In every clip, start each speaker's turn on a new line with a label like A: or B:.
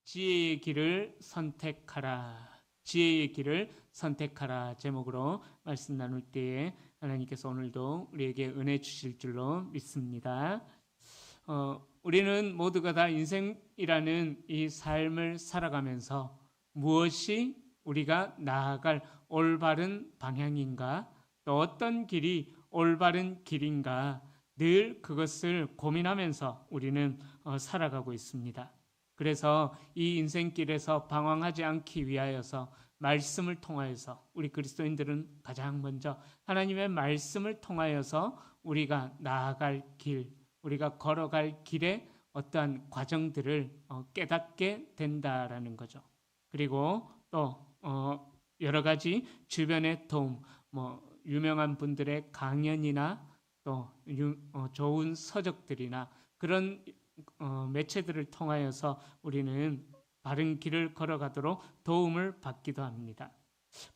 A: 지혜의 길을 선택하라. 지혜의 길을 선택하라 제목으로 말씀 나눌 때에 하나님께서 오늘도 우리에게 은혜 주실 줄로 믿습니다. 우리는 모두가 다 인생이라는 이 삶을 살아가면서 무엇이 우리가 나아갈 올바른 방향인가, 또 어떤 길이 올바른 길인가 늘 그것을 고민하면서 우리는 살아가고 있습니다. 그래서 이 인생길에서 방황하지 않기 위하여서 말씀을 통하여서 우리 그리스도인들은 가장 먼저 하나님의 말씀을 통하여서 우리가 나아갈 길, 우리가 걸어갈 길의 어떠한 과정들을 깨닫게 된다라는 거죠. 그리고 또 여러 가지 주변의 도움, 유명한 분들의 강연이나 또 좋은 서적들이나 그런 매체들을 통하여서 우리는 바른 길을 걸어가도록 도움을 받기도 합니다.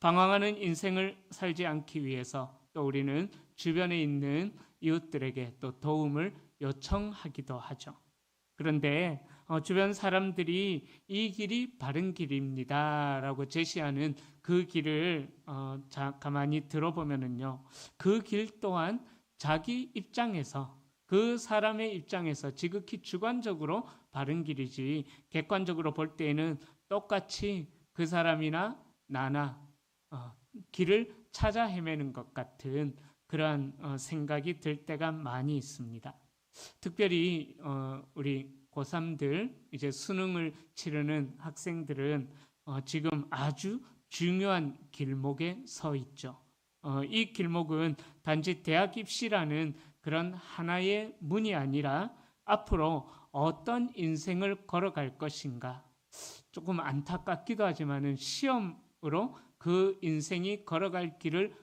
A: 방황하는 인생을 살지 않기 위해서 또 우리는 주변에 있는 이웃들에게 또 도움을 요청하기도 하죠. 그런데 주변 사람들이 이 길이 바른 길입니다 라고 제시하는 그 길을 가만히 들어보면은요, 그 길 또한 자기 입장에서, 그 사람의 입장에서 지극히 주관적으로 바른 길이지 객관적으로 볼 때에는 똑같이 그 사람이나 나나 길을 찾아 헤매는 것 같은 그러한 생각이 들 때가 많이 있습니다. 특별히 우리 고3들, 이제 수능을 치르는 학생들은 지금 아주 중요한 길목에 서 있죠. 이 길목은 단지 대학 입시라는 그런 하나의 문이 아니라 앞으로 어떤 인생을 걸어갈 것인가, 조금 안타깝기도 하지만은 시험으로 그 인생이 걸어갈 길을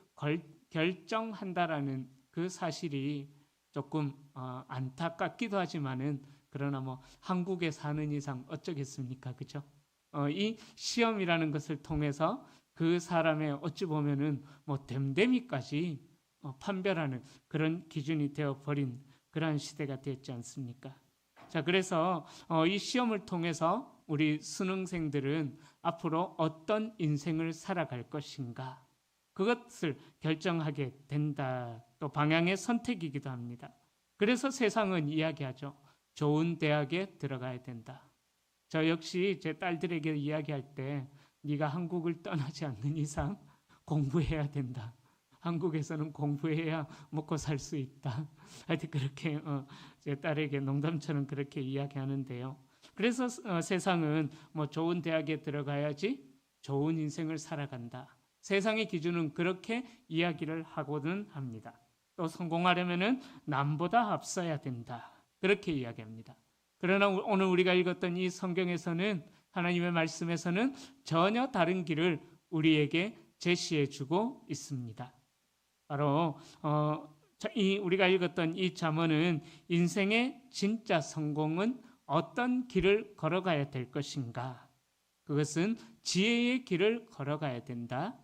A: 결정한다라는 그 사실이 조금 안타깝기도 하지만은, 그러나 한국에 사는 이상 어쩌겠습니까, 그죠? 이 시험이라는 것을 통해서 그 사람의 어찌 보면은 됨됨이까지 판별하는 그런 기준이 되어 버린 그러한 시대가 됐지 않습니까? 자, 그래서 이 시험을 통해서 우리 수능생들은 앞으로 어떤 인생을 살아갈 것인가, 그것을 결정하게 된다. 또 방향의 선택이기도 합니다. 그래서 세상은 이야기하죠. 좋은 대학에 들어가야 된다. 저 역시 제 딸들에게 이야기할 때 네가 한국을 떠나지 않는 이상 공부해야 된다. 한국에서는 공부해야 먹고 살 수 있다. 하여튼 그렇게 제 딸에게 농담처럼 그렇게 이야기하는데요. 그래서 세상은 좋은 대학에 들어가야지 좋은 인생을 살아간다. 세상의 기준은 그렇게 이야기를 하고는 합니다. 또 성공하려면은 남보다 앞서야 된다. 그렇게 이야기합니다. 그러나 오늘 우리가 읽었던 이 성경에서는, 하나님의 말씀에서는 전혀 다른 길을 우리에게 제시해 주고 있습니다. 바로 우리가 읽었던 이 잠언은 인생의 진짜 성공은 어떤 길을 걸어가야 될 것인가? 그것은 지혜의 길을 걸어가야 된다.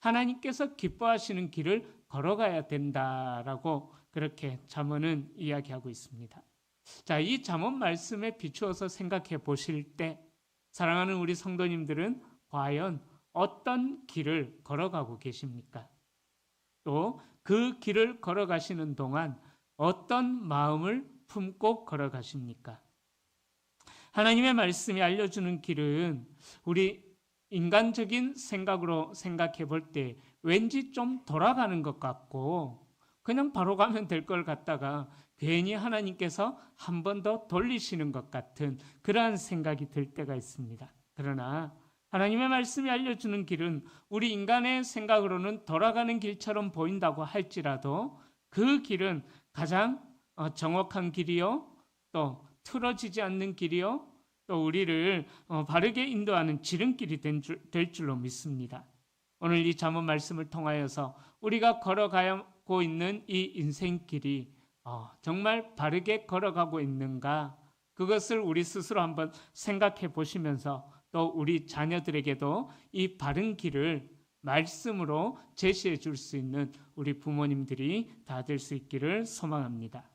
A: 하나님께서 기뻐하시는 길을 걸어가야 된다라고 그렇게 잠언은 이야기하고 있습니다. 자, 이 잠언 말씀에 비추어서 생각해 보실 때 사랑하는 우리 성도님들은 과연 어떤 길을 걸어가고 계십니까? 또 그 길을 걸어가시는 동안 어떤 마음을 품고 걸어가십니까? 하나님의 말씀이 알려주는 길은 우리 인간적인 생각으로 생각해 볼 때 왠지 좀 돌아가는 것 같고 그냥 바로 가면 될 걸 갖다가 괜히 하나님께서 한 번 더 돌리시는 것 같은 그러한 생각이 들 때가 있습니다. 그러나 하나님의 말씀이 알려주는 길은 우리 인간의 생각으로는 돌아가는 길처럼 보인다고 할지라도 그 길은 가장 정확한 길이요, 또 틀어지지 않는 길이요, 또 우리를 바르게 인도하는 지름길이 될 줄로 믿습니다. 오늘 이 잠언 말씀을 통하여서 우리가 걸어가고 있는 이 인생길이 정말 바르게 걸어가고 있는가, 그것을 우리 스스로 한번 생각해 보시면서 또 우리 자녀들에게도 이 바른 길을 말씀으로 제시해 줄 수 있는 우리 부모님들이 다 될 수 있기를 소망합니다.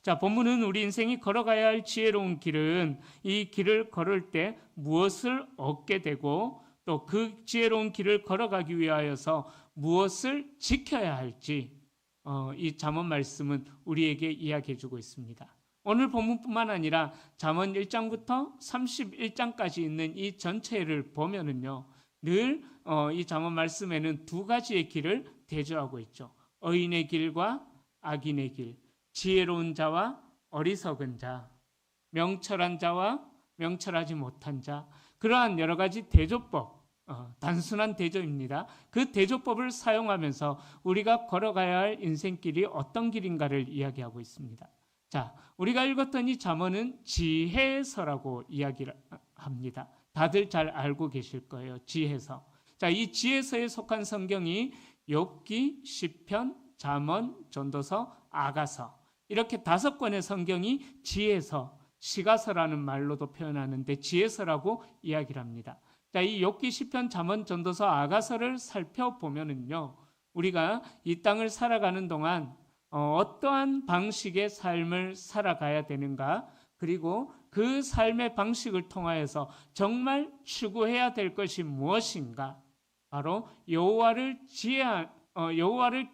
A: 자, 본문은 우리 인생이 걸어가야 할 지혜로운 길은 이 길을 걸을 때 무엇을 얻게 되고 또 그 지혜로운 길을 걸어가기 위하여서 무엇을 지켜야 할지 이 잠언 말씀은 우리에게 이야기해 주고 있습니다. 오늘 본문뿐만 아니라 잠언 1장부터 31장까지 있는 이 전체를 보면은요, 늘 이 잠언 말씀에는 두 가지의 길을 대조하고 있죠. 의인의 길과 악인의 길, 지혜로운 자와 어리석은 자, 명철한 자와 명철하지 못한 자, 그러한 여러 가지 대조법, 단순한 대조입니다. 그 대조법을 사용하면서 우리가 걸어가야 할 인생길이 어떤 길인가를 이야기하고 있습니다. 자, 우리가 읽었던 이 잠언은 지혜서라고 이야기를 합니다. 다들 잘 알고 계실 거예요. 지혜서. 자, 이 지혜서에 속한 성경이 욥기, 시편, 잠언, 전도서, 아가서 이렇게 5권의 성경이 지혜서, 시가서라는 말로도 표현하는데 지혜서라고 이야기를 합니다. 자, 이 욥기, 시편, 잠언, 전도서, 아가서를 살펴보면은요, 우리가 이 땅을 살아가는 동안 어떠한 방식의 삶을 살아가야 되는가, 그리고 그 삶의 방식을 통하여서 정말 추구해야 될 것이 무엇인가, 바로 여호와를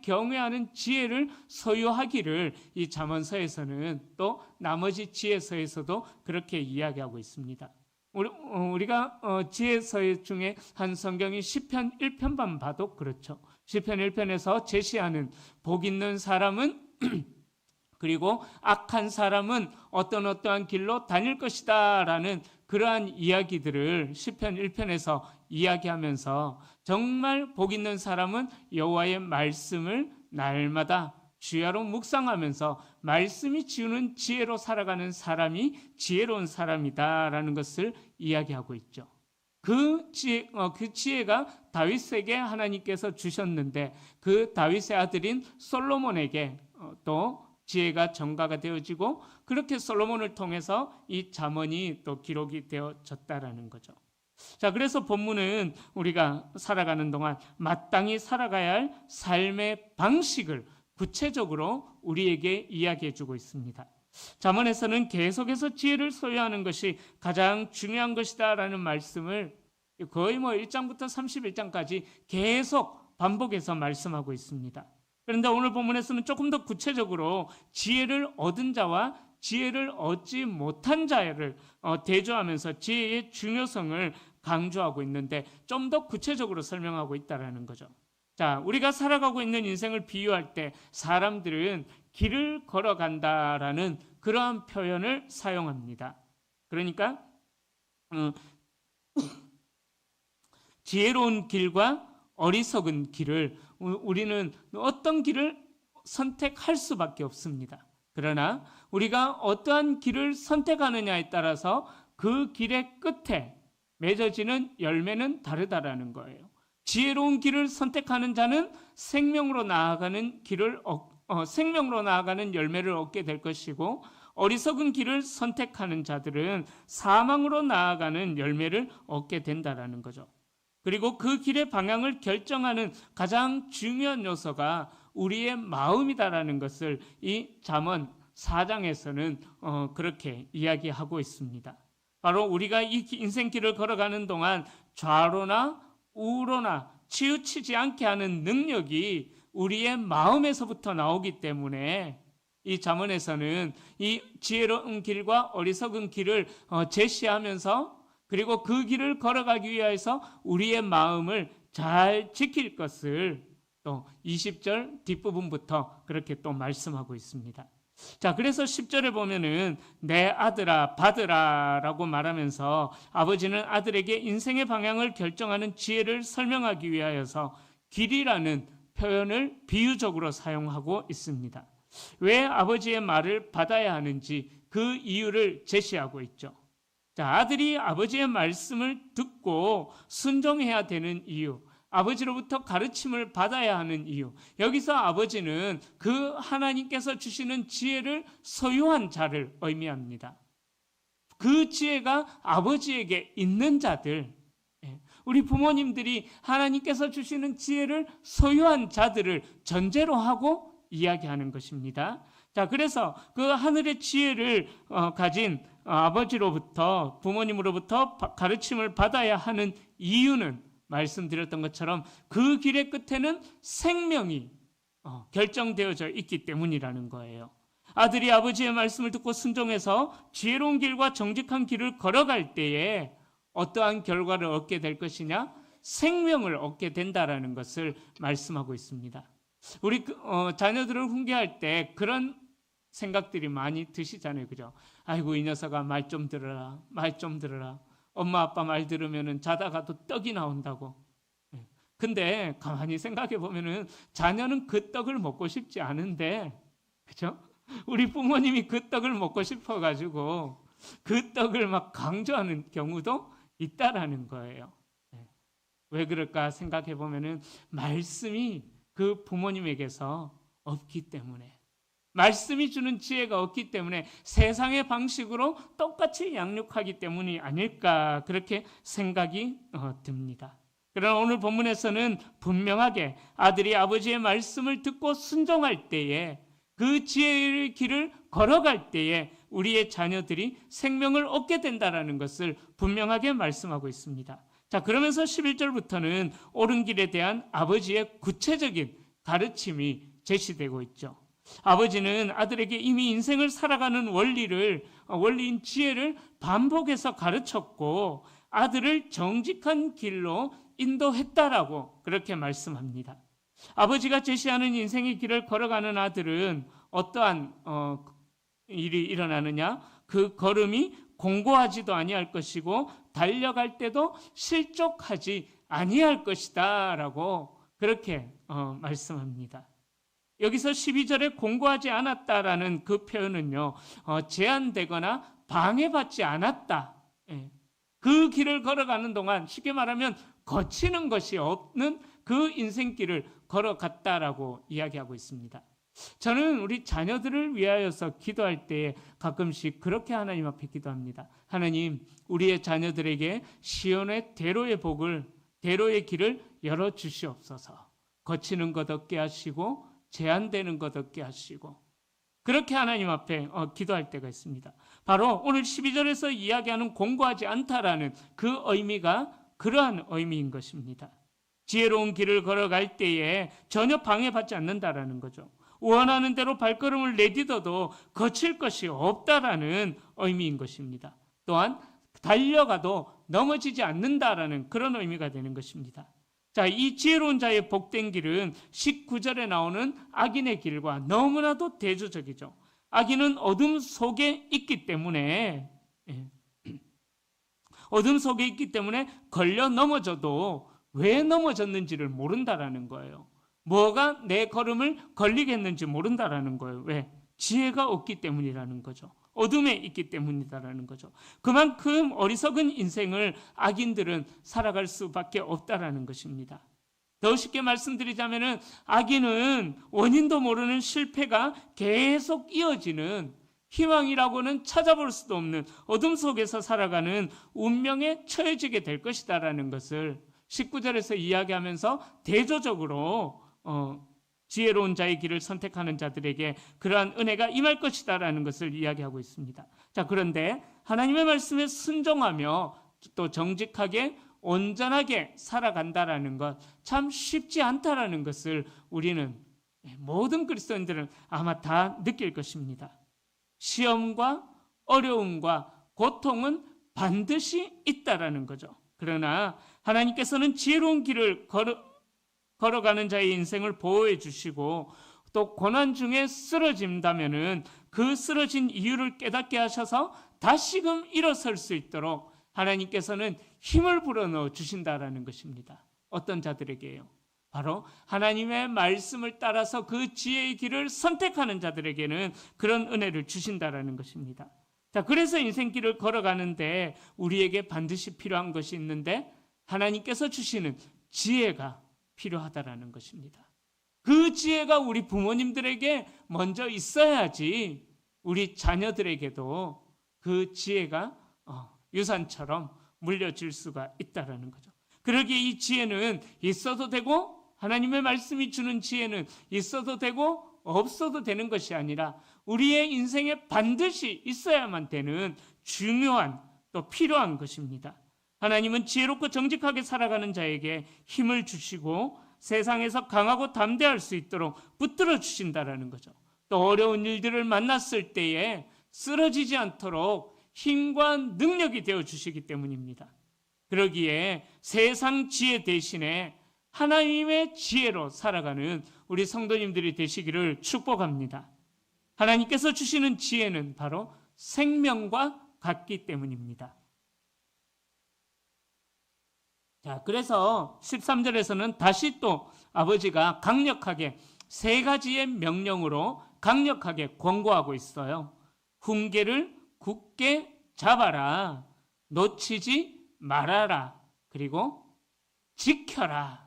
A: 경외하는 지혜를 소유하기를 이 잠언서에서는 또 나머지 지혜서에서도 그렇게 이야기하고 있습니다. 우리가 지혜서 중에 한 성경이 시편 1편만 봐도 그렇죠. 시편 1편에서 제시하는 복 있는 사람은 그리고 악한 사람은 어떠한 길로 다닐 것이다 라는 그러한 이야기들을 시편 1편에서 이야기하면서 정말 복 있는 사람은 여호와의 말씀을 날마다 주야로 묵상하면서 말씀이 주는 지혜로 살아가는 사람이 지혜로운 사람이다라는 것을 이야기하고 있죠. 그 지혜가 다윗에게 하나님께서 주셨는데 그 다윗의 아들인 솔로몬에게 또 지혜가 전가가 되어지고 그렇게 솔로몬을 통해서 이 잠언이 또 기록이 되어졌다라는 거죠. 자, 그래서 본문은 우리가 살아가는 동안 마땅히 살아가야 할 삶의 방식을 구체적으로 우리에게 이야기해 주고 있습니다. 잠언에서는 계속해서 지혜를 소유하는 것이 가장 중요한 것이다 라는 말씀을 거의 1장부터 31장까지 계속 반복해서 말씀하고 있습니다. 그런데 오늘 본문에서는 조금 더 구체적으로 지혜를 얻은 자와 지혜를 얻지 못한 자를 대조하면서 지혜의 중요성을 강조하고 있는데 좀 더 구체적으로 설명하고 있다는 거죠. 자, 우리가 살아가고 있는 인생을 비유할 때 사람들은 길을 걸어간다라는 그러한 표현을 사용합니다. 그러니까 지혜로운 길과 어리석은 길을 우리는 어떤 길을 선택할 수밖에 없습니다. 그러나 우리가 어떠한 길을 선택하느냐에 따라서 그 길의 끝에 맺어지는 열매는 다르다라는 거예요. 지혜로운 길을 선택하는 자는 생명으로 나아가는 열매를 얻게 될 것이고, 어리석은 길을 선택하는 자들은 사망으로 나아가는 열매를 얻게 된다라는 거죠. 그리고 그 길의 방향을 결정하는 가장 중요한 요소가 우리의 마음이다라는 것을 이 잠언 4장에서는 그렇게 이야기하고 있습니다. 바로 우리가 이 인생길을 걸어가는 동안 좌로나 우로나 치우치지 않게 하는 능력이 우리의 마음에서부터 나오기 때문에 이 잠언에서는 이 지혜로운 길과 어리석은 길을 제시하면서 그리고 그 길을 걸어가기 위해서 우리의 마음을 잘 지킬 것을 또 20절 뒷부분부터 그렇게 또 말씀하고 있습니다. 자, 그래서 10절에 보면은 내 아들아 받으라 라고 말하면서 아버지는 아들에게 인생의 방향을 결정하는 지혜를 설명하기 위하여서 길이라는 표현을 비유적으로 사용하고 있습니다. 왜 아버지의 말을 받아야 하는지 그 이유를 제시하고 있죠. 자, 아들이 아버지의 말씀을 듣고 순종해야 되는 이유, 아버지로부터 가르침을 받아야 하는 이유, 여기서 아버지는 그 하나님께서 주시는 지혜를 소유한 자를 의미합니다. 그 지혜가 아버지에게 있는 자들, 우리 부모님들이 하나님께서 주시는 지혜를 소유한 자들을 전제로 하고 이야기하는 것입니다. 자, 그래서 그 하늘의 지혜를 가진 아버지로부터, 부모님으로부터 가르침을 받아야 하는 이유는 말씀드렸던 것처럼 그 길의 끝에는 생명이 결정되어져 있기 때문이라는 거예요. 아들이 아버지의 말씀을 듣고 순종해서 지혜로운 길과 정직한 길을 걸어갈 때에 어떠한 결과를 얻게 될 것이냐? 생명을 얻게 된다라는 것을 말씀하고 있습니다. 우리 자녀들을 훈계할 때 그런 생각들이 많이 드시잖아요. 그죠? 아이고, 이 녀석아, 말 좀 들어라. 말 좀 들어라. 엄마 아빠 말 들으면 자다가도 떡이 나온다고. 근데 가만히 생각해 보면은 자녀는 그 떡을 먹고 싶지 않은데, 그죠? 우리 부모님이 그 떡을 먹고 싶어 가지고 그 떡을 막 강조하는 경우도 있다라는 거예요. 왜 그럴까 생각해 보면은 말씀이 그 부모님에게서 없기 때문에, 말씀이 주는 지혜가 없기 때문에 세상의 방식으로 똑같이 양육하기 때문이 아닐까, 그렇게 생각이 듭니다. 그러나 오늘 본문에서는 분명하게 아들이 아버지의 말씀을 듣고 순종할 때에, 그 지혜의 길을 걸어갈 때에 우리의 자녀들이 생명을 얻게 된다는 것을 분명하게 말씀하고 있습니다. 자, 그러면서 11절부터는 옳은 길에 대한 아버지의 구체적인 가르침이 제시되고 있죠. 아버지는 아들에게 이미 인생을 살아가는 원리인 지혜를 반복해서 가르쳤고 아들을 정직한 길로 인도했다라고 그렇게 말씀합니다. 아버지가 제시하는 인생의 길을 걸어가는 아들은 어떠한 일이 일어나느냐? 그 걸음이 공고하지도 아니할 것이고 달려갈 때도 실족하지 아니할 것이다 라고 그렇게 말씀합니다. 여기서 12절에 공고하지 않았다라는 그 표현은요, 제한되거나 방해받지 않았다. 그 길을 걸어가는 동안 쉽게 말하면 거치는 것이 없는 그 인생길을 걸어갔다라고 이야기하고 있습니다. 저는 우리 자녀들을 위하여서 기도할 때에 가끔씩 그렇게 하나님 앞에 기도합니다. 하나님, 우리의 자녀들에게 시온의 대로의 복을, 대로의 길을 열어주시옵소서. 거치는 것 없게 하시고 제한되는 것 없게 하시고, 그렇게 하나님 앞에 기도할 때가 있습니다. 바로 오늘 12절에서 이야기하는 공고하지 않다라는 그 의미가 그러한 의미인 것입니다. 지혜로운 길을 걸어갈 때에 전혀 방해받지 않는다라는 거죠. 원하는 대로 발걸음을 내딛어도 거칠 것이 없다라는 의미인 것입니다. 또한 달려가도 넘어지지 않는다라는 그런 의미가 되는 것입니다. 자, 이 지혜로운 자의 복된 길은 19절에 나오는 악인의 길과 너무나도 대조적이죠. 악인은 어둠 속에 있기 때문에 걸려 넘어져도 왜 넘어졌는지를 모른다라는 거예요. 뭐가 내 걸음을 걸리겠는지 모른다라는 거예요. 왜? 지혜가 없기 때문이라는 거죠. 어둠에 있기 때문이다라는 거죠. 그만큼 어리석은 인생을 악인들은 살아갈 수밖에 없다라는 것입니다. 더 쉽게 말씀드리자면은 악인은 원인도 모르는 실패가 계속 이어지는, 희망이라고는 찾아볼 수도 없는 어둠 속에서 살아가는 운명에 처해지게 될 것이다라는 것을 19절에서 이야기하면서 대조적으로 지혜로운 자의 길을 선택하는 자들에게 그러한 은혜가 임할 것이다라는 것을 이야기하고 있습니다. 자, 그런데 하나님의 말씀에 순종하며 또 정직하게 온전하게 살아간다라는 것 참 쉽지 않다라는 것을 우리는, 모든 그리스도인들은 아마 다 느낄 것입니다. 시험과 어려움과 고통은 반드시 있다라는 거죠. 그러나 하나님께서는 지혜로운 길을 걸어가는 자의 인생을 보호해 주시고 또 고난 중에 쓰러진다면은 그 쓰러진 이유를 깨닫게 하셔서 다시금 일어설 수 있도록 하나님께서는 힘을 불어넣어 주신다라는 것입니다. 어떤 자들에게요? 바로 하나님의 말씀을 따라서 그 지혜의 길을 선택하는 자들에게는 그런 은혜를 주신다라는 것입니다. 자, 그래서 인생길을 걸어가는데 우리에게 반드시 필요한 것이 있는데 하나님께서 주시는 지혜가 필요하다라는 것입니다. 그 지혜가 우리 부모님들에게 먼저 있어야지 우리 자녀들에게도 그 지혜가 유산처럼 물려질 수가 있다라는 거죠. 그러기에 이 지혜는 있어도 되고, 하나님의 말씀이 주는 지혜는 있어도 되고 없어도 되는 것이 아니라 우리의 인생에 반드시 있어야만 되는 중요한 또 필요한 것입니다. 하나님은 지혜롭고 정직하게 살아가는 자에게 힘을 주시고 세상에서 강하고 담대할 수 있도록 붙들어 주신다라는 거죠. 또 어려운 일들을 만났을 때에 쓰러지지 않도록 힘과 능력이 되어 주시기 때문입니다. 그러기에 세상 지혜 대신에 하나님의 지혜로 살아가는 우리 성도님들이 되시기를 축복합니다. 하나님께서 주시는 지혜는 바로 생명과 같기 때문입니다. 자, 그래서 13절에서는 다시 또 아버지가 강력하게 세 가지의 명령으로 강력하게 권고하고 있어요. 훈계를 굳게 잡아라, 놓치지 말아라, 그리고 지켜라.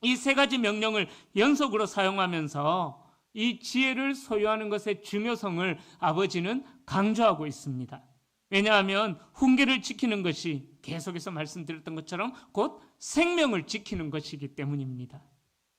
A: 이 세 가지 명령을 연속으로 사용하면서 이 지혜를 소유하는 것의 중요성을 아버지는 강조하고 있습니다. 왜냐하면 훈계를 지키는 것이 계속해서 말씀드렸던 것처럼 곧 생명을 지키는 것이기 때문입니다.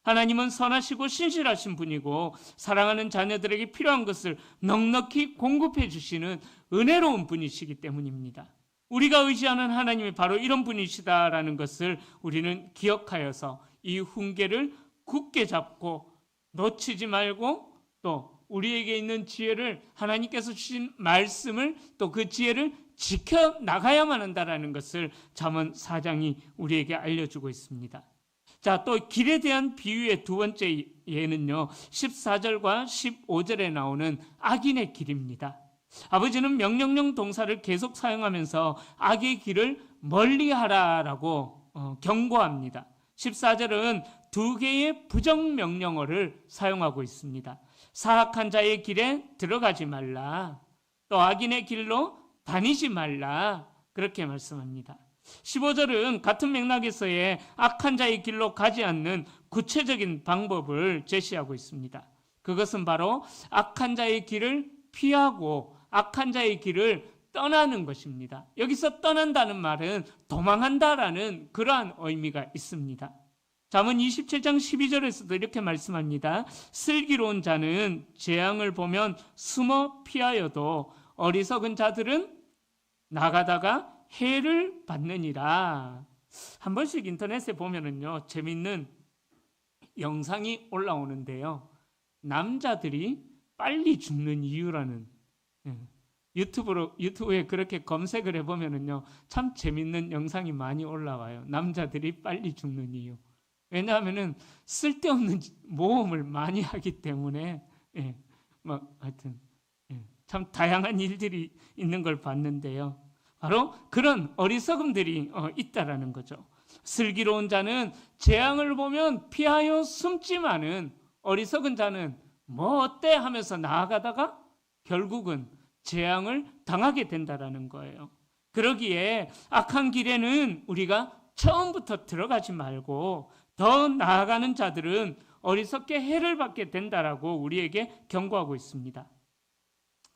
A: 하나님은 선하시고 신실하신 분이고 사랑하는 자녀들에게 필요한 것을 넉넉히 공급해 주시는 은혜로운 분이시기 때문입니다. 우리가 의지하는 하나님이 바로 이런 분이시다라는 것을 우리는 기억하여서 이 훈계를 굳게 잡고 놓치지 말고 또 우리에게 있는 지혜를 하나님께서 주신 말씀을 또 그 지혜를 지켜나가야만 한다는 것을 잠언 4장이 우리에게 알려주고 있습니다. 자, 또 길에 대한 비유의 두 번째 예는요, 14절과 15절에 나오는 악인의 길입니다. 아버지는 명령형 동사를 계속 사용하면서 악의 길을 멀리하라라고 경고합니다. 14절은 두 개의 부정명령어를 사용하고 있습니다. 사악한 자의 길에 들어가지 말라, 또 악인의 길로 다니지 말라, 그렇게 말씀합니다. 15절은 같은 맥락에서의 악한 자의 길로 가지 않는 구체적인 방법을 제시하고 있습니다. 그것은 바로 악한 자의 길을 피하고 악한 자의 길을 떠나는 것입니다. 여기서 떠난다는 말은 도망한다라는 그러한 의미가 있습니다. 잠언 27장 12절에서도 이렇게 말씀합니다. 슬기로운 자는 재앙을 보면 숨어 피하여도 어리석은 자들은 나가다가 해를 받느니라. 한 번씩 인터넷에 보면은요, 재밌는 영상이 올라오는데요, 남자들이 빨리 죽는 이유라는, 유튜브에 그렇게 검색을 해보면은요, 참 재밌는 영상이 많이 올라와요. 남자들이 빨리 죽는 이유. 왜냐하면은 쓸데없는 모험을 많이 하기 때문에, 하여튼, 참 다양한 일들이 있는 걸 봤는데요. 바로 그런 어리석음들이 있다라는 거죠. 슬기로운 자는 재앙을 보면 피하여 숨지만은 어리석은 자는 뭐 어때 하면서 나아가다가 결국은 재앙을 당하게 된다라는 거예요. 그러기에 악한 길에는 우리가 처음부터 들어가지 말고 더 나아가는 자들은 어리석게 해를 받게 된다라고 우리에게 경고하고 있습니다.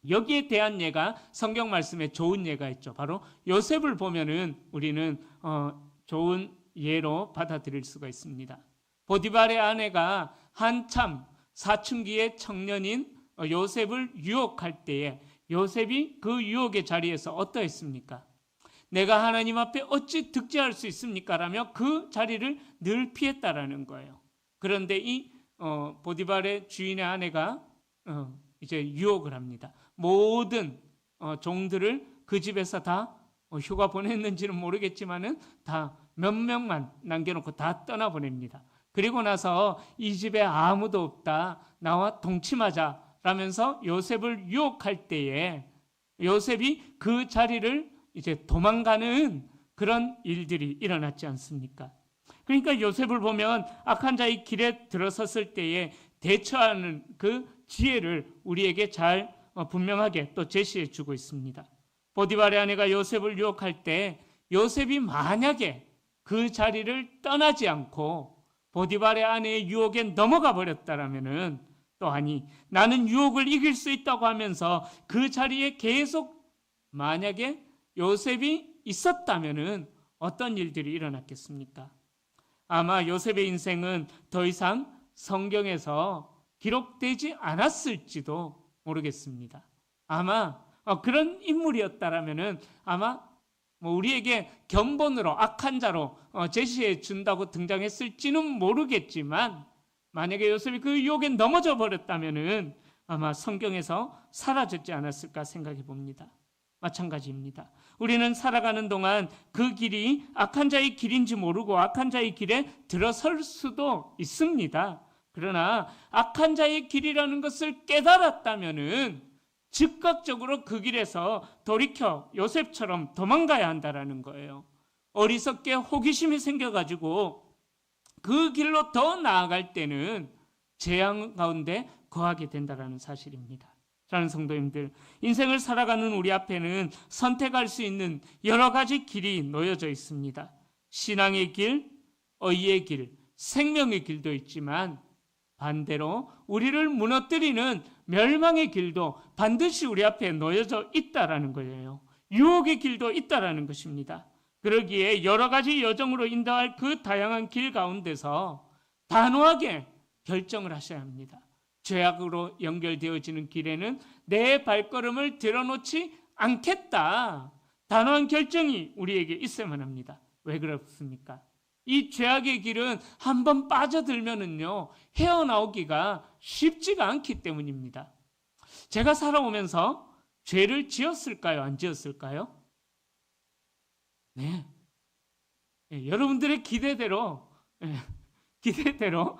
A: 여기에 대한 예가 성경 말씀에 좋은 예가 있죠. 바로 요셉을 보면은 우리는 좋은 예로 받아들일 수가 있습니다. 보디발의 아내가 한참 사춘기의 청년인 요셉을 유혹할 때에 요셉이 그 유혹의 자리에서 어떠했습니까? 내가 하나님 앞에 어찌 득죄할 수 있습니까? 라며 그 자리를 늘 피했다라는 거예요. 그런데 이 보디발의 주인의 아내가 이제 유혹을 합니다. 모든 종들을 그 집에서 다 휴가 보냈는지는 모르겠지만은 다 몇 명만 남겨놓고 다 떠나보냅니다. 그리고 나서 이 집에 아무도 없다, 나와 동침하자 라면서 요셉을 유혹할 때에 요셉이 그 자리를 이제 도망가는 그런 일들이 일어났지 않습니까? 그러니까 요셉을 보면 악한 자의 길에 들어섰을 때에 대처하는 그 지혜를 우리에게 잘 분명하게 또 제시해 주고 있습니다. 보디발의 아내가 요셉을 유혹할 때 요셉이 만약에 그 자리를 떠나지 않고 보디발의 아내의 유혹에 넘어가 버렸다라면은, 또 아니 나는 유혹을 이길 수 있다고 하면서 그 자리에 계속 만약에 요셉이 있었다면은 어떤 일들이 일어났겠습니까? 아마 요셉의 인생은 더 이상 성경에서 기록되지 않았을지도 모르겠습니다. 아마 그런 인물이었다라면은 아마 뭐 우리에게 견본으로 악한 자로 제시해 준다고 등장했을지는 모르겠지만, 만약에 요셉이 그 유혹에 넘어져 버렸다면은 아마 성경에서 사라졌지 않았을까 생각해 봅니다. 마찬가지입니다. 우리는 살아가는 동안 그 길이 악한 자의 길인지 모르고 악한 자의 길에 들어설 수도 있습니다. 그러나 악한 자의 길이라는 것을 깨달았다면은 즉각적으로 그 길에서 돌이켜 요셉처럼 도망가야 한다라는 거예요. 어리석게 호기심이 생겨가지고 그 길로 더 나아갈 때는 재앙 가운데 거하게 된다라는 사실입니다. 사랑하는 성도님들, 인생을 살아가는 우리 앞에는 선택할 수 있는 여러 가지 길이 놓여져 있습니다. 신앙의 길, 의의 길, 생명의 길도 있지만 반대로 우리를 무너뜨리는 멸망의 길도 반드시 우리 앞에 놓여져 있다라는 거예요. 유혹의 길도 있다라는 것입니다. 그러기에 여러 가지 여정으로 인도할 그 다양한 길 가운데서 단호하게 결정을 하셔야 합니다. 죄악으로 연결되어지는 길에는 내 발걸음을 들어놓지 않겠다. 단호한 결정이 우리에게 있어야만 합니다. 왜 그렇습니까? 이 죄악의 길은 한번 빠져들면은요, 헤어나오기가 쉽지가 않기 때문입니다. 제가 살아오면서 죄를 지었을까요? 안 지었을까요? 네. 여러분들의 기대대로, 기대대로,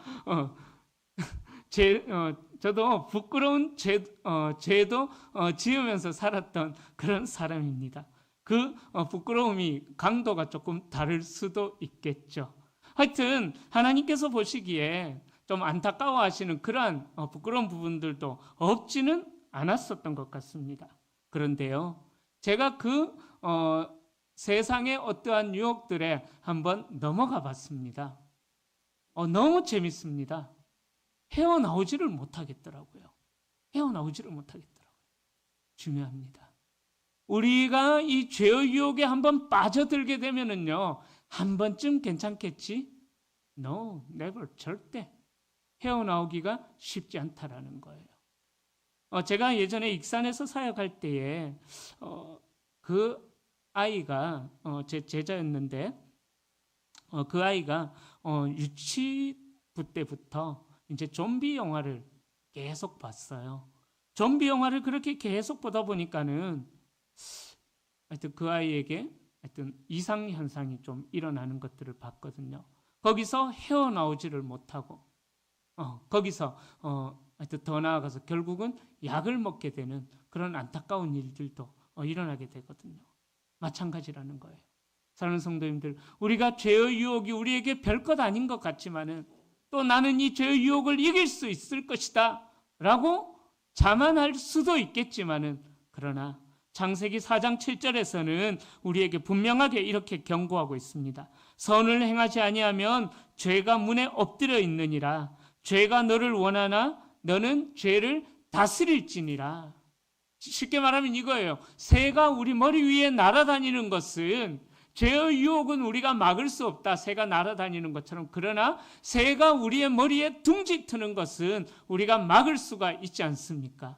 A: 저도 부끄러운 죄도 지으면서 살았던 그런 사람입니다. 그 부끄러움이 강도가 조금 다를 수도 있겠죠. 하여튼 하나님께서 보시기에 좀 안타까워하시는 그러한 부끄러운 부분들도 없지는 않았었던 것 같습니다. 그런데요, 제가 그 세상의 어떠한 유혹들에 한번 넘어가 봤습니다. 너무 재밌습니다. 헤어나오지를 못하겠더라고요. 헤어나오지를 못하겠더라고요. 중요합니다. 우리가 이 죄의 유혹에 한번 빠져들게 되면은요, 한 번쯤 괜찮겠지? No, never, 절대 헤어나오기가 쉽지 않다라는 거예요. 제가 예전에 익산에서 사역할 때에 그 아이가 제 제자였는데, 그 아이가 유치부 때부터 이제 좀비 영화를 계속 봤어요. 좀비 영화를 그렇게 계속 보다 보니까는 하여튼 그 아이에게 하여튼 이상 현상이 좀 일어나는 것들을 봤거든요. 거기서 헤어나오지를 못하고 거기서 하여튼 더 나아가서 결국은 약을 먹게 되는 그런 안타까운 일들도 일어나게 되거든요. 마찬가지라는 거예요. 사랑하는 성도님들, 우리가 죄의 유혹이 우리에게 별것 아닌 것 같지만은 또 나는 이 죄의 유혹을 이길 수 있을 것이다 라고 자만할 수도 있겠지만은, 그러나 창세기 4장 7절에서는 우리에게 분명하게 이렇게 경고하고 있습니다. 선을 행하지 아니하면 죄가 문에 엎드려 있느니라. 죄가 너를 원하나 너는 죄를 다스릴지니라. 쉽게 말하면 이거예요. 새가 우리 머리 위에 날아다니는 것은, 죄의 유혹은 우리가 막을 수 없다, 새가 날아다니는 것처럼. 그러나 새가 우리의 머리에 둥지 트는 것은 우리가 막을 수가 있지 않습니까?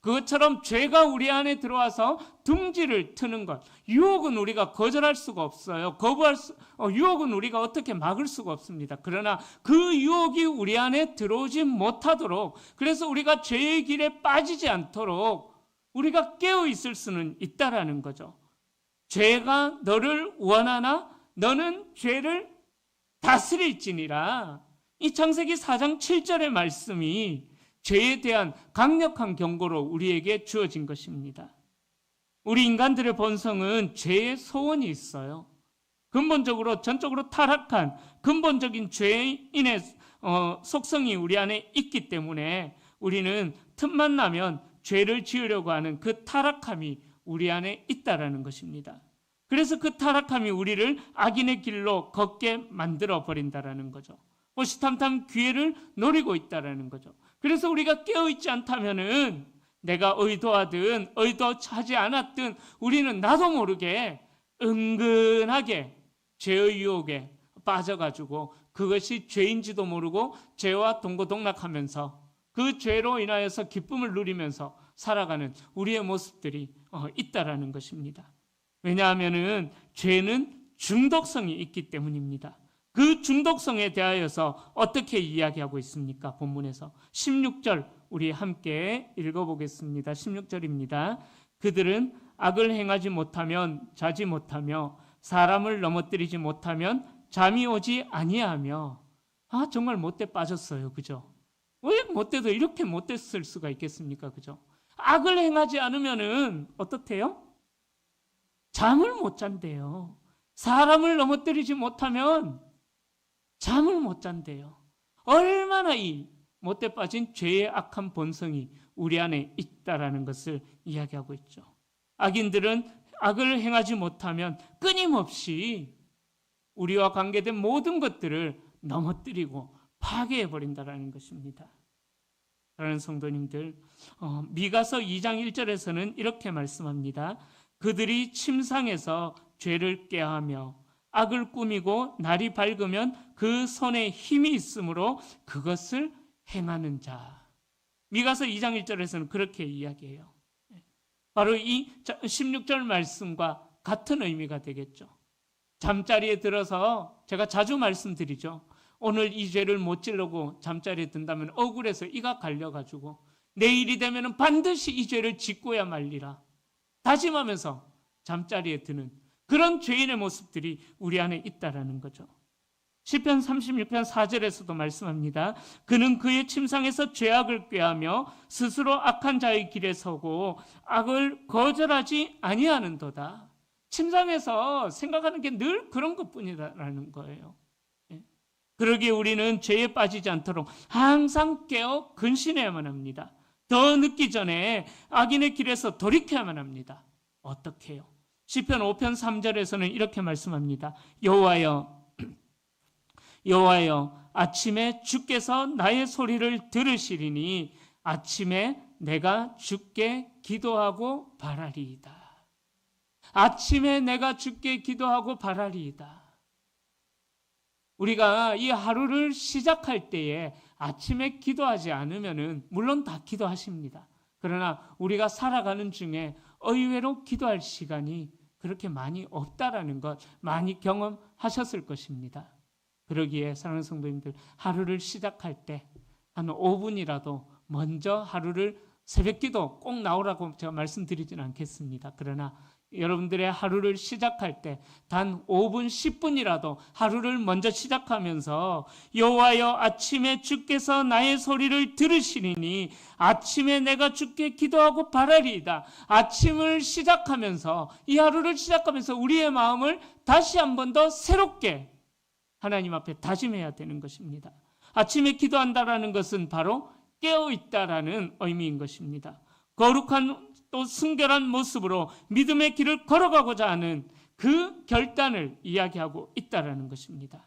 A: 그것처럼 죄가 우리 안에 들어와서 둥지를 트는 것, 유혹은 우리가 거절할 수가 없어요. 유혹은 우리가 어떻게 막을 수가 없습니다. 그러나 그 유혹이 우리 안에 들어오지 못하도록, 그래서 우리가 죄의 길에 빠지지 않도록 우리가 깨어 있을 수는 있다라는 거죠. 죄가 너를 원하나 너는 죄를 다스릴지니라. 이 창세기 4장 7절의 말씀이 죄에 대한 강력한 경고로 우리에게 주어진 것입니다. 우리 인간들의 본성은 죄의 소원이 있어요. 근본적으로 전적으로 타락한 근본적인 죄인의 속성이 우리 안에 있기 때문에 우리는 틈만 나면 죄를 지으려고 하는 그 타락함이 우리 안에 있다라는 것입니다. 그래서 그 타락함이 우리를 악인의 길로 걷게 만들어 버린다라는 거죠. 호시탐탐 기회를 노리고 있다라는 거죠. 그래서 우리가 깨어있지 않다면은 내가 의도하든 의도하지 않았든 우리는 나도 모르게 은근하게 죄의 유혹에 빠져가지고 그것이 죄인지도 모르고 죄와 동고동락하면서 그 죄로 인하여서 기쁨을 누리면서 살아가는 우리의 모습들이 있다라는 것입니다. 왜냐하면은 죄는 중독성이 있기 때문입니다. 그 중독성에 대하여서 어떻게 이야기하고 있습니까? 본문에서 16절 우리 함께 읽어보겠습니다. 16절입니다. 그들은 악을 행하지 못하면 자지 못하며 사람을 넘어뜨리지 못하면 잠이 오지 아니하며. 정말 못돼 빠졌어요. 그죠? 왜 못돼도 이렇게 못됐을 수가 있겠습니까? 그죠? 악을 행하지 않으면은 어떻대요? 잠을 못 잔대요. 사람을 넘어뜨리지 못하면 잠을 못 잔대요. 얼마나 이 못돼 빠진 죄의 악한 본성이 우리 안에 있다라는 것을 이야기하고 있죠. 악인들은 악을 행하지 못하면 끊임없이 우리와 관계된 모든 것들을 넘어뜨리고 파괴해버린다라는 것입니다. 사랑하는 성도님들, 미가서 2장 1절에서는 이렇게 말씀합니다. 그들이 침상에서 죄를 꾀하며 악을 꾸미고 날이 밝으면 그 손에 힘이 있으므로 그것을 행하는 자. 미가서 2장 1절에서는 그렇게 이야기해요. 바로 이 16절 말씀과 같은 의미가 되겠죠. 잠자리에 들어서 제가 자주 말씀드리죠. 오늘 이 죄를 못 지르고 잠자리에 든다면 억울해서 이가 갈려가지고 내일이 되면 반드시 이 죄를 짓고야 말리라 다짐하면서 잠자리에 드는 그런 죄인의 모습들이 우리 안에 있다라는 거죠. 시편 36편 4절에서도 말씀합니다. 그는 그의 침상에서 죄악을 꾀하며 스스로 악한 자의 길에 서고 악을 거절하지 아니하는도다. 침상에서 생각하는 게 늘 그런 것뿐이라는 거예요. 그러기에 우리는 죄에 빠지지 않도록 항상 깨어 근신해야만 합니다. 더 늦기 전에 악인의 길에서 돌이켜야만 합니다. 어떻게 해요? 시편 5편 3절에서는 이렇게 말씀합니다. 여호와여 아침에 주께서 나의 소리를 들으시리니 아침에 내가 주께 기도하고 바라리이다. 아침에 내가 주께 기도하고 바라리이다. 우리가 이 하루를 시작할 때에 아침에 기도하지 않으면은 물론 다 기도하십니다. 그러나 우리가 살아가는 중에 의외로 기도할 시간이 그렇게 많이 없다라는 것 많이 경험하셨을 것입니다. 그러기에 사랑하는 성도님들 하루를 시작할 때 한 5분이라도 먼저 하루를 새벽기도 꼭 나오라고 제가 말씀드리지는 않겠습니다. 그러나 여러분들의 하루를 시작할 때 단 5분, 10분이라도 하루를 먼저 시작하면서 여호와여 아침에 주께서 나의 소리를 들으시리니 아침에 내가 주께 기도하고 바라리이다. 아침을 시작하면서 이 하루를 시작하면서 우리의 마음을 다시 한 번 더 새롭게 하나님 앞에 다짐해야 되는 것입니다. 아침에 기도한다라는 것은 바로 깨어있다라는 의미인 것입니다. 거룩한 또 순결한 모습으로 믿음의 길을 걸어가고자 하는 그 결단을 이야기하고 있다라는 것입니다.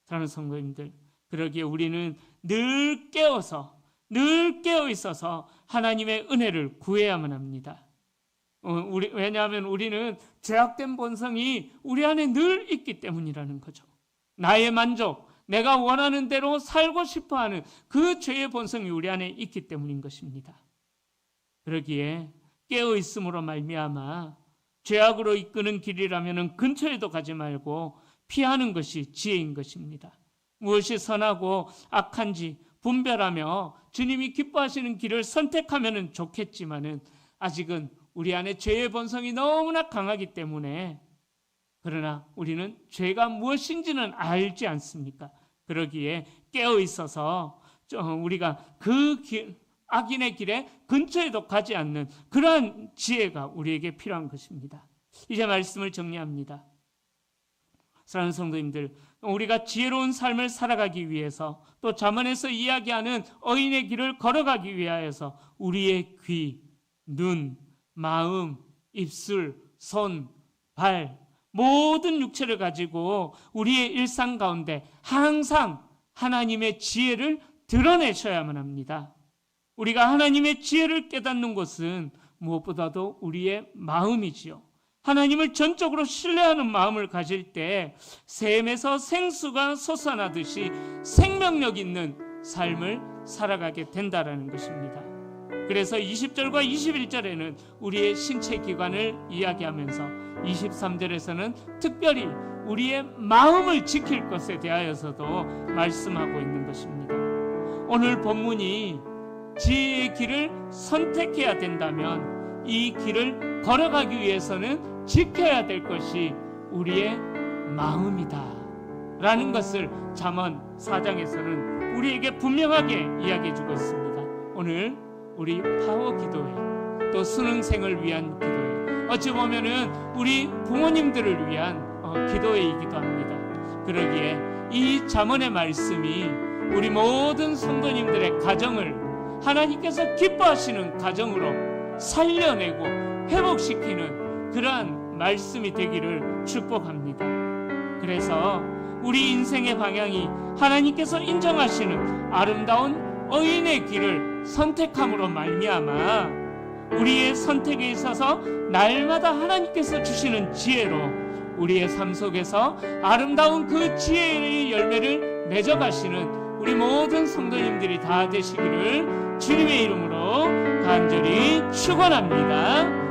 A: 사랑하는 성도님들, 그러기에 우리는 늘 깨어 있어서 하나님의 은혜를 구해야만 합니다. 왜냐하면 우리는 죄악된 본성이 우리 안에 늘 있기 때문이라는 거죠. 나의 만족, 내가 원하는 대로 살고 싶어하는 그 죄의 본성이 우리 안에 있기 때문인 것입니다. 그러기에 깨어있음으로 말미암아 죄악으로 이끄는 길이라면 근처에도 가지 말고 피하는 것이 지혜인 것입니다. 무엇이 선하고 악한지 분별하며 주님이 기뻐하시는 길을 선택하면 좋겠지만은 아직은 우리 안에 죄의 본성이 너무나 강하기 때문에 그러나 우리는 죄가 무엇인지는 알지 않습니까? 그러기에 깨어 있어서 우리가 그 악인의 길에 근처에도 가지 않는 그러한 지혜가 우리에게 필요한 것입니다. 이제 말씀을 정리합니다. 사랑하는 성도님들, 우리가 지혜로운 삶을 살아가기 위해서 또 잠언에서 이야기하는 의인의 길을 걸어가기 위하여서 우리의 귀, 눈, 마음, 입술, 손, 발 모든 육체를 가지고 우리의 일상 가운데 항상 하나님의 지혜를 드러내셔야만 합니다. 우리가 하나님의 지혜를 깨닫는 것은 무엇보다도 우리의 마음이지요. 하나님을 전적으로 신뢰하는 마음을 가질 때 샘에서 생수가 솟아나듯이 생명력 있는 삶을 살아가게 된다라는 것입니다. 그래서 20절과 21절에는 우리의 신체 기관을 이야기하면서 23절에서는 특별히 우리의 마음을 지킬 것에 대하여서도 말씀하고 있는 것입니다. 오늘 본문이 지혜의 길을 선택해야 된다면 이 길을 걸어가기 위해서는 지켜야 될 것이 우리의 마음이다 라는 것을 잠언 4장에서는 우리에게 분명하게 이야기해 주고 있습니다. 오늘 우리 파워 기도회, 또 수능생을 위한 기도회, 어찌 보면은 우리 부모님들을 위한 기도회이기도 합니다. 그러기에 이 잠언의 말씀이 우리 모든 성도님들의 가정을 하나님께서 기뻐하시는 가정으로 살려내고 회복시키는 그러한 말씀이 되기를 축복합니다. 그래서 우리 인생의 방향이 하나님께서 인정하시는 아름다운 의인의 길을 선택함으로 말미암아 우리의 선택에 있어서 날마다 하나님께서 주시는 지혜로 우리의 삶 속에서 아름다운 그 지혜의 열매를 맺어가시는 우리 모든 성도님들이 다 되시기를 주님의 이름으로 간절히 축원합니다.